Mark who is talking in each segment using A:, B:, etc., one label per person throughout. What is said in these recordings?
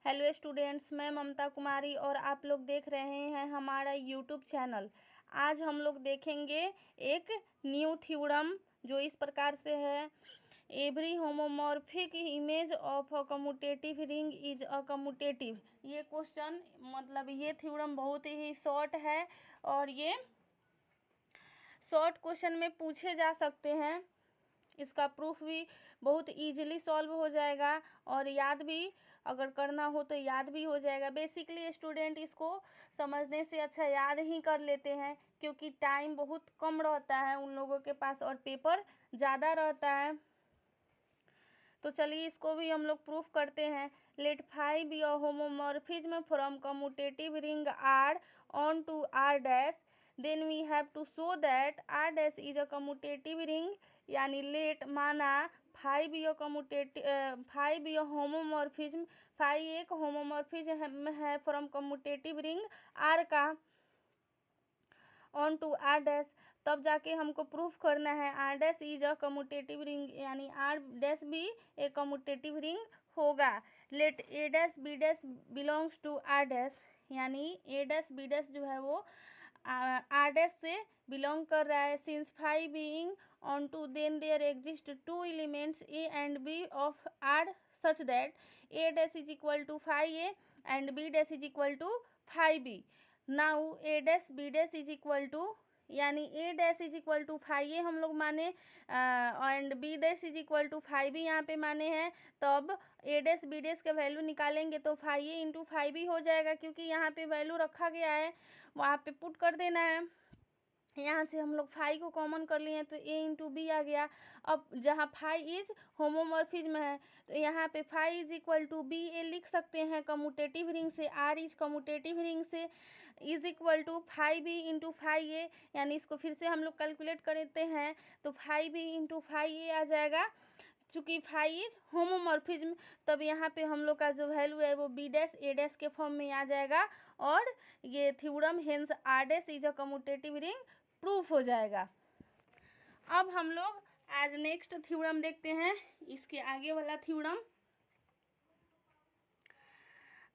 A: Hello students, मैं ममता कुमारी और आप लोग देख रहे हैं हमारा यूट्यूब चैनल। आज हम लोग देखेंगे एक न्यू थ्योरम जो इस प्रकार से है। Every homomorphic image of a commutative ring is a commutative. ये क्वेश्चन मतलब ये थ्योरम बहुत ही शॉर्ट है और ये शॉर्ट क्वेश्चन में पूछे जा सकते हैं। इसका प्रूफ भी बहुत इजीली सॉल्व हो जाएगा और याद भी अगर करना हो तो याद भी हो जाएगा। बेसिकली स्टूडेंट इसको समझने से अच्छा याद ही कर लेते हैं क्योंकि टाइम बहुत कम रहता है उन लोगों के पास और पेपर ज़्यादा रहता है। तो चलिए इसको भी हम लोग प्रूफ करते हैं। Let phi be a homomorphism from commutative ring R onto R dash, then we have to show that R dash is a commutative ring. यानी लेट माना phi be a homomorphism, phi एक homomorphism है from commutative ring R का onto R dash, तब जाके हमको proof करना है R dash is a commutative ring, यानी आर डैश भी एक कम्यूटेटिव रिंग होगा। Late A dash B dash belongs to R dash, यानी ए डैश बी डैश जो है वो आर डैश से बिलोंग कर रहा है। Since five being onto, then there exist two elements A and B of R such that A dash is equal to five A and B dash is equal to five B. Now A dash B dash is equal to, यानी ए dash is equal to five A हम लोग माने and B dash is equal to five भी यहाँ पे माने हैं। तब ए डैश बी डैश का वैल्यू निकालेंगे तो फाइव ए इंटू फाइव भी हो जाएगा क्योंकि यहाँ पे वैल्यू रखा गया है, वहाँ पे पुट कर देना है। यहाँ से हम लोग फाइव को कॉमन कर लिए तो ए इंटू बी आ गया। अब जहाँ फाइव इज होमोमॉर्फिज्म है तो यहाँ पे five is equal to B A लिख सकते हैं कम्यूटेटिव रिंग से, आर इज कम्यूटेटिव रिंग से, is equal to five B into five A, यानी इसको फिर से हम लोग कैलकुलेट करते हैं तो फाइव बी इंटू फाइव ए आ जाएगा। चूँकि फाइव इज होमोमॉर्फिज्म तब यहाँ पे हम लोग का जो वैल्यू है वो बी डैश ए डैश के फॉर्म में आ जाएगा और ये theorem hence R dash is a commutative ring proof हो जाएगा। अब हम लोग आज नेक्स्ट थ्योरम देखते हैं, इसके आगे वाला theorem.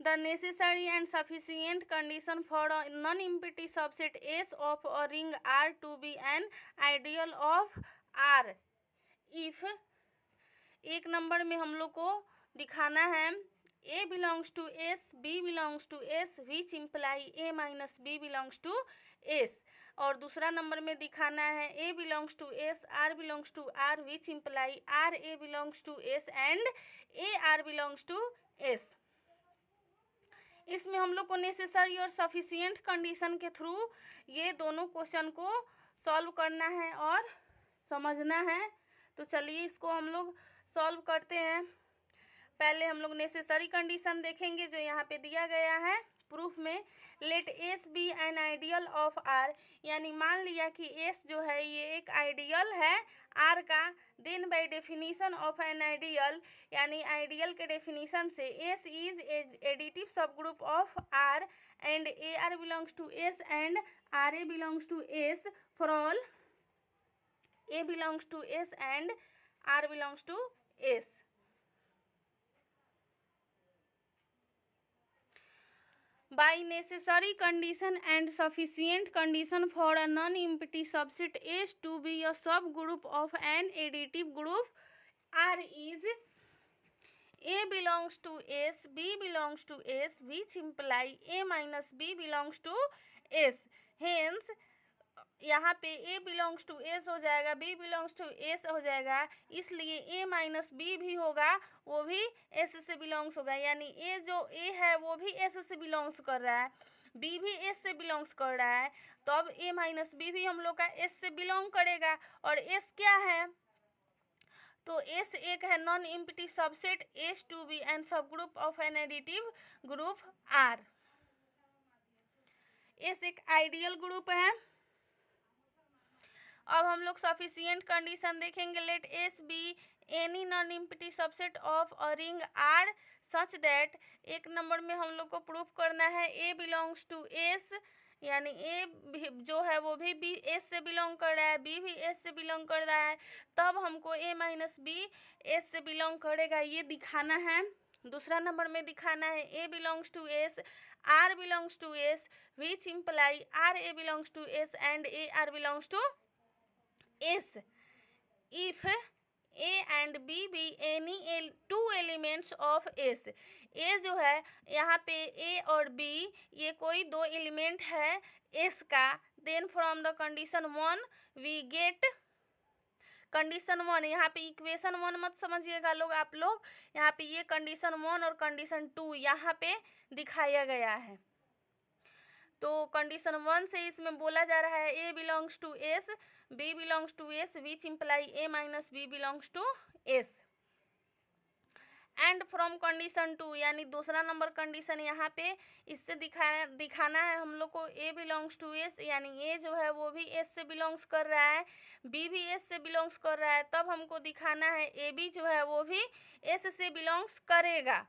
A: The necessary and sufficient condition for a non-empty subset S of a ring R to be an ideal of R if, एक नंबर में हम लोग को दिखाना है A belongs to S, B belongs to S, which imply A minus B belongs to S। और दूसरा number में दिखाना है A belongs to S, R belongs to R, which imply R A belongs to S and A R belongs to S। इसमें हम लोग को necessary और सफिशिएंट कंडीशन के थ्रू ये दोनों क्वेश्चन को सॉल्व करना है और समझना है। तो चलिए इसको हम लोग सॉल्व करते हैं। पहले हम लोग नेसेसरी कंडीशन देखेंगे जो यहाँ पे दिया गया है प्रूफ में। Let S be an ideal of R, यानी मान लिया कि एस जो है ये एक आइडियल है आर का। Then by definition of an ideal, यानी आइडियल के डेफिनीशन से S is additive subgroup of R and a r belongs to S and r a belongs to S for all a belongs to S and r belongs to S. By necessary condition and sufficient condition for a non-empty subset S to be a subgroup of an additive group R is A belongs to S, B belongs to S, which imply A minus B belongs to S। Hence यहाँ पे A belongs to S हो जाएगा, B belongs to S हो जाएगा, इसलिए A minus B भी होगा, वो भी एस से बिलोंग्स होगा। यानी A जो A है वो भी एस से बिलोंग्स कर रहा है, B भी एस से बिलोंग्स कर रहा है, तो अब A माइनस बी भी हम लोग का एस से बिलोंग करेगा। और S क्या है तो S एक है non empty subset S to be an subgroup of an additive group R। S एक आइडियल ग्रुप है। अब हम लोग सफिशिएंट कंडीशन देखेंगे। Let S be any non empty subset of a ring R such that, एक number में हम लोग को प्रूफ करना है ए बिलोंग्स टू एस, यानी ए जो है वो भी बी एस से बिलोंग कर रहा है, बी भी एस से बिलोंग कर रहा है, तब हमको ए माइनस बी एस से बिलोंग करेगा ये दिखाना है। दूसरा नंबर में दिखाना है A belongs to S, R belongs to S, which imply RA belongs to S and AR belongs to S. If A and B be any two elements of S. A जो है यहाँ पे A और B ये कोई दो element है S का, then from the condition 1 we get condition 1. यहाँ पे इक्वेशन 1 मत समझिएगा आप लोग, यहाँ पे ये कंडीशन 1 और कंडीशन 2 यहाँ पे दिखाया गया है। तो कंडीशन 1 से इसमें बोला जा रहा है A belongs to S, B belongs to S, which imply A minus B belongs to S। And from condition 2 यानी दूसरा नंबर कंडीशन यहाँ पे इससे दिखाना है हम लोग को A बिलोंग्स टू S, यानी A जो है वो भी S से बिलोंग्स कर रहा है, B भी S से बिलोंग्स कर रहा है, तब हमको दिखाना है A B जो है वो भी S से बिलोंग्स करेगा।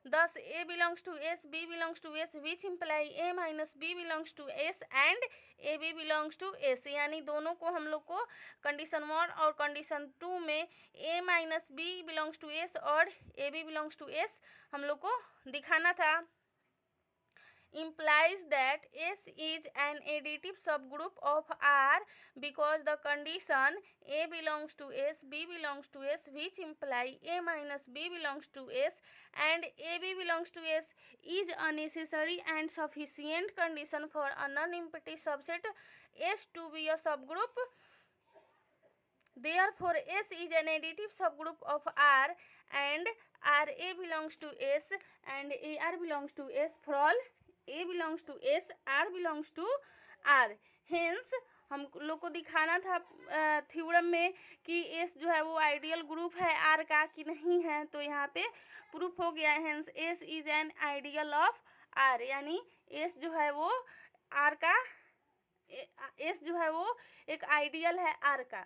A: Thus A belongs to S, B belongs to S, which imply A minus B belongs to S and AB belongs to S। यानी दोनों को हम लोग को कंडीशन 1 और कंडीशन 2 में A minus B belongs to S और AB belongs to S हम लोग को दिखाना था। implies that S is an additive subgroup of R because the condition A belongs to S, B belongs to S, which imply A minus B belongs to S and AB belongs to S is a necessary and sufficient condition for a non-empty subset S to be a subgroup. Therefore, S is an additive subgroup of R and RA belongs to S and AR belongs to S for all A belongs to S, R belongs to R. Hence हम लोग को दिखाना था theorem में कि S जो है वो आइडियल ग्रुप है R का कि नहीं है, तो यहाँ पे प्रूफ हो गया। Hence S is an ideal of R, यानी S जो है वो R का, S जो है वो एक आइडियल है R का।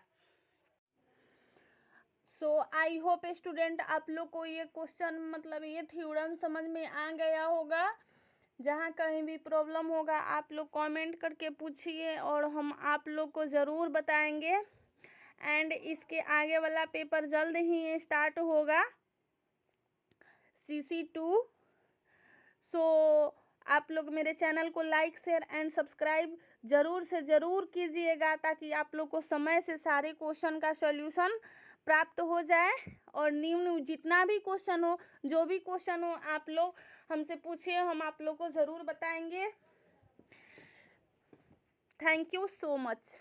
A: सो आई होप स्टूडेंट आप लोग को ये क्वेश्चन मतलब ये थ्योरम समझ में आ गया होगा। जहाँ कहीं भी प्रॉब्लम होगा आप लोग कमेंट करके पूछिए और हम आप लोग को ज़रूर बताएंगे। एंड इसके आगे वाला पेपर जल्द ही स्टार्ट होगा CC2। सो आप लोग मेरे चैनल को लाइक शेयर एंड सब्सक्राइब ज़रूर से ज़रूर कीजिएगा ताकि आप लोग को समय से सारे क्वेश्चन का सॉल्यूशन प्राप्त हो जाए। और न्यू जितना भी क्वेश्चन हो, जो भी क्वेश्चन हो, आप लोग हमसे पूछिए, हम आप लोग को ज़रूर बताएंगे। Thank you so much.